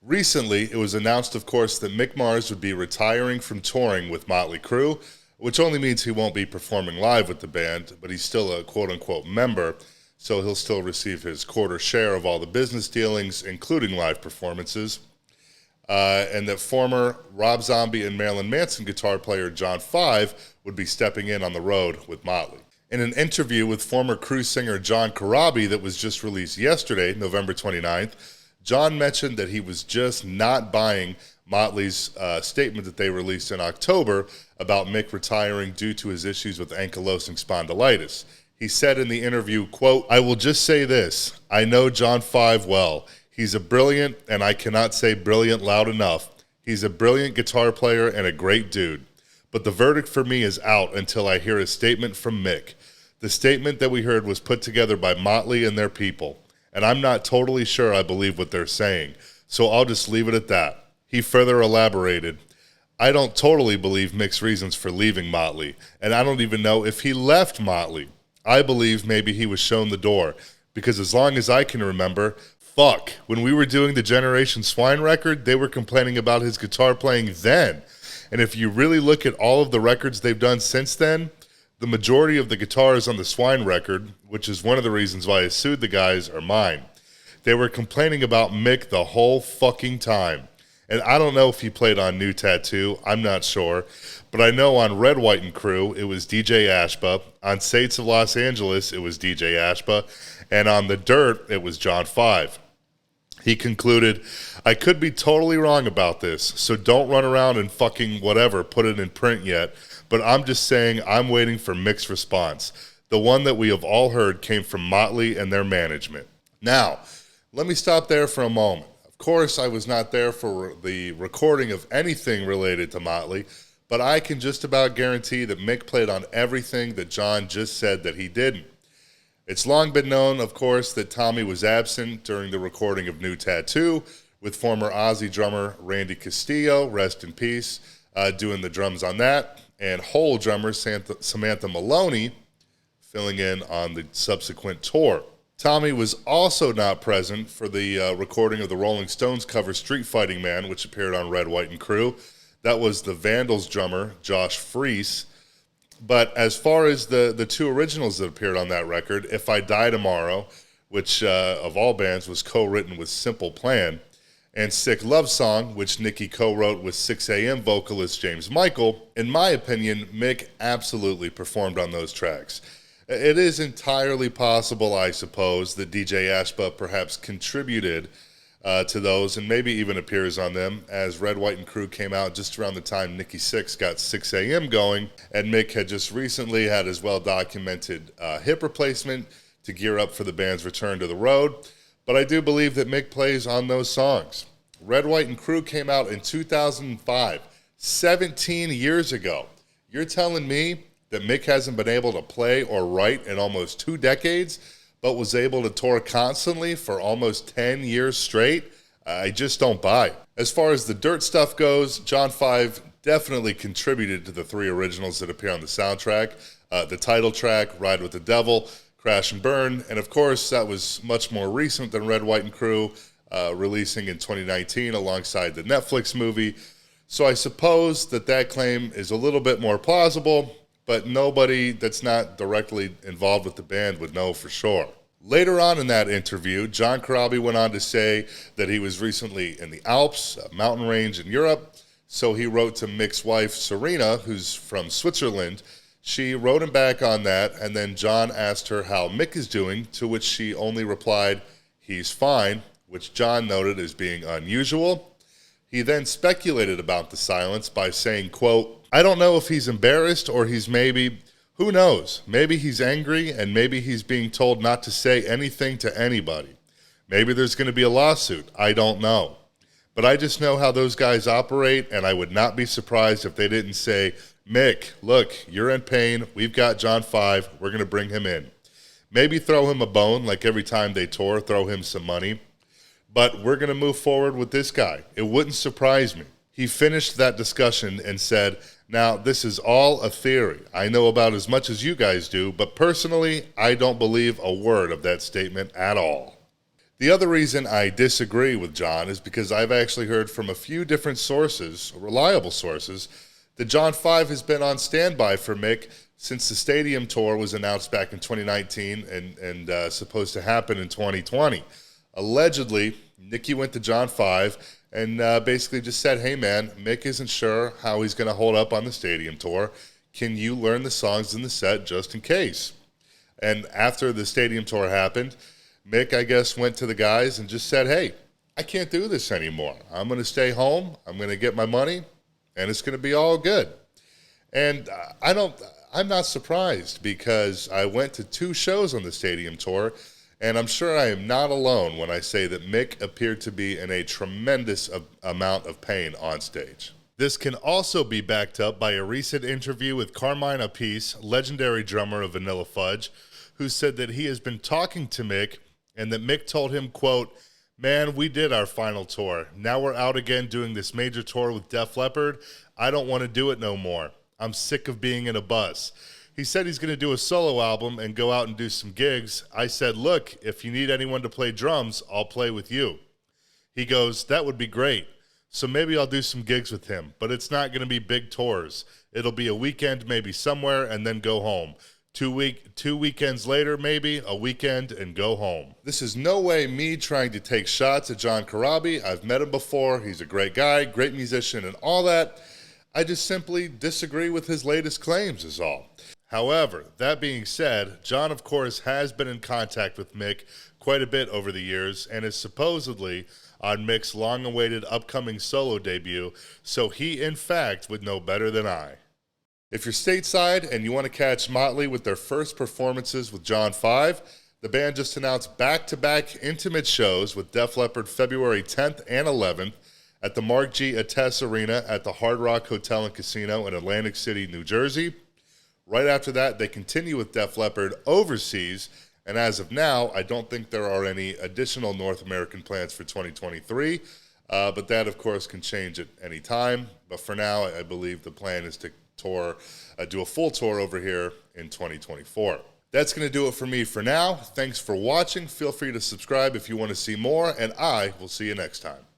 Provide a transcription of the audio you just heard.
Recently, it was announced, of course, that Mick Mars would be retiring from touring with Motley Crue, which only means he won't be performing live with the band, but he's still a quote-unquote member, so he'll still receive his quarter share of all the business dealings, including live performances. And that former Rob Zombie and Marilyn Manson guitar player John Five would be stepping in on the road with Motley. In an interview with former Crue singer John Corabi that was just released yesterday, November 29th, John mentioned that he was just not buying Motley's statement that they released in October about Mick retiring due to his issues with ankylosing spondylitis. He said in the interview, quote, "I will just say this. I know John Five well. He's a brilliant, and I cannot say brilliant loud enough. He's a brilliant guitar player and a great dude. But the verdict for me is out until I hear a statement from Mick. The statement that we heard was put together by Motley and their people, and I'm not totally sure I believe what they're saying, so I'll just leave it at that." He further elaborated, "I don't totally believe Mick's reasons for leaving Motley, and I don't even know if he left Motley. I believe maybe he was shown the door, because as long as I can remember, when we were doing the Generation Swine record, they were complaining about his guitar playing then. And if you really look at all of the records they've done since then, the majority of the guitars on the Swine record, which is one of the reasons why I sued the guys, are mine. They were complaining about Mick the whole fucking time. And I don't know if he played on New Tattoo, I'm not sure, but I know on Red, White, and Crue, it was DJ Ashba. On Saints of Los Angeles, it was DJ Ashba. And on The Dirt, it was John Five." He concluded, "I could be totally wrong about this, so don't run around and fucking whatever, put it in print yet, but I'm just saying I'm waiting for Mick's response. The one that we have all heard came from Motley and their management." Now, let me stop there for a moment. Of course, I was not there for the recording of anything related to Motley, but I can just about guarantee that Mick played on everything that John just said that he didn't. It's long been known, of course, that Tommy was absent during the recording of New Tattoo, with former Ozzy drummer Randy Castillo, rest in peace, doing the drums on that, and Hole drummer Samantha Maloney filling in on the subsequent tour. Tommy was also not present for the recording of the Rolling Stones cover Street Fighting Man, which appeared on Red, White, and Crue. That was the Vandals drummer, Josh Freese. But as far as the two originals that appeared on that record, If I Die Tomorrow, which of all bands was co-written with Simple Plan, and Sick Love Song, which Nicky co-wrote with 6am vocalist James Michael, in my opinion, Mick absolutely performed on those tracks. It is entirely possible, I suppose, that DJ Ashba perhaps contributed to those and maybe even appears on them, as Red, White, and Crue came out just around the time Nikki Sixx got 6am going, and Mick had just recently had his well-documented hip replacement to gear up for the band's return to the road. But I do believe that Mick plays on those songs. Red, White, and Crue came out in 2005, 17 years ago. You're telling me that Mick hasn't been able to play or write in almost 2 decades, but was able to tour constantly for almost 10 years straight? I just don't buy. As far as the Dirt stuff goes, John Five definitely contributed to the 3 originals that appear on the soundtrack. The title track, Ride with the Devil, Crash and Burn, and of course that was much more recent than Red, White, and Crue, releasing in 2019 alongside the Netflix movie. So I suppose that claim is a little bit more plausible, but nobody that's not directly involved with the band would know for sure. Later on in that interview, John Corabi went on to say that he was recently in the Alps, a mountain range in Europe, so he wrote to Mick's wife, Serena, who's from Switzerland. She wrote him back on that, and then John asked her how Mick is doing, to which she only replied, "He's fine," which John noted as being unusual. He then speculated about the silence by saying, quote, "I don't know if he's embarrassed or he's who knows? Maybe he's angry and maybe he's being told not to say anything to anybody. Maybe there's going to be a lawsuit. I don't know. But I just know how those guys operate, and I would not be surprised if they didn't say, 'Mick, look, you're in pain. We've got John Five. We're going to bring him in.' Maybe throw him a bone, like every time they tour, throw him some money. But we're going to move forward with this guy. It wouldn't surprise me." He finished that discussion and said, "Now, this is all a theory. I know about as much as you guys do, but personally, I don't believe a word of that statement at all." The other reason I disagree with John is because I've actually heard from a few different sources, reliable sources, that John 5 has been on standby for Mick since the stadium tour was announced back in 2019 and supposed to happen in 2020. Allegedly, Nicky went to John 5 and basically just said, hey man, Mick isn't sure how he's going to hold up on the stadium tour. Can you learn the songs in the set just in case? And after the stadium tour happened, Mick, I guess, went to the guys and just said, hey, I can't do this anymore. I'm going to stay home. I'm going to get my money, and it's going to be all good. And I'm not surprised because I went to 2 shows on the stadium tour, and I'm sure I am not alone when I say that Mick appeared to be in a tremendous amount of pain on stage. This can also be backed up by a recent interview with Carmine Appice, legendary drummer of Vanilla Fudge, who said that he has been talking to Mick and that Mick told him, quote, man, we did our final tour. Now we're out again doing this major tour with Def Leppard. I don't want to do it no more. I'm sick of being in a bus. He said he's going to do a solo album and go out and do some gigs. I said, look, if you need anyone to play drums, I'll play with you. He goes, that would be great. So maybe I'll do some gigs with him, but it's not going to be big tours. It'll be a weekend maybe somewhere and then go home. 2 weekends later, maybe, a weekend and go home. This is no way me trying to take shots at John Corabi. I've met him before. He's a great guy, great musician and all that. I just simply disagree with his latest claims is all. However, that being said, John, of course, has been in contact with Mick quite a bit over the years and is supposedly on Mick's long-awaited upcoming solo debut, so he, in fact, would know better than I. If you're stateside and you want to catch Motley with their first performances with John 5, the band just announced back-to-back intimate shows with Def Leppard February 10th and 11th at the Mark G. Attess Arena at the Hard Rock Hotel and Casino in Atlantic City, New Jersey. Right after that, they continue with Def Leppard overseas, and as of now, I don't think there are any additional North American plans for 2023, but that, of course, can change at any time. But for now, I believe the plan is to do a full tour over here in 2024. That's going to do it for me for now. Thanks for watching. Feel free to subscribe if you want to see more, and I will see you next time.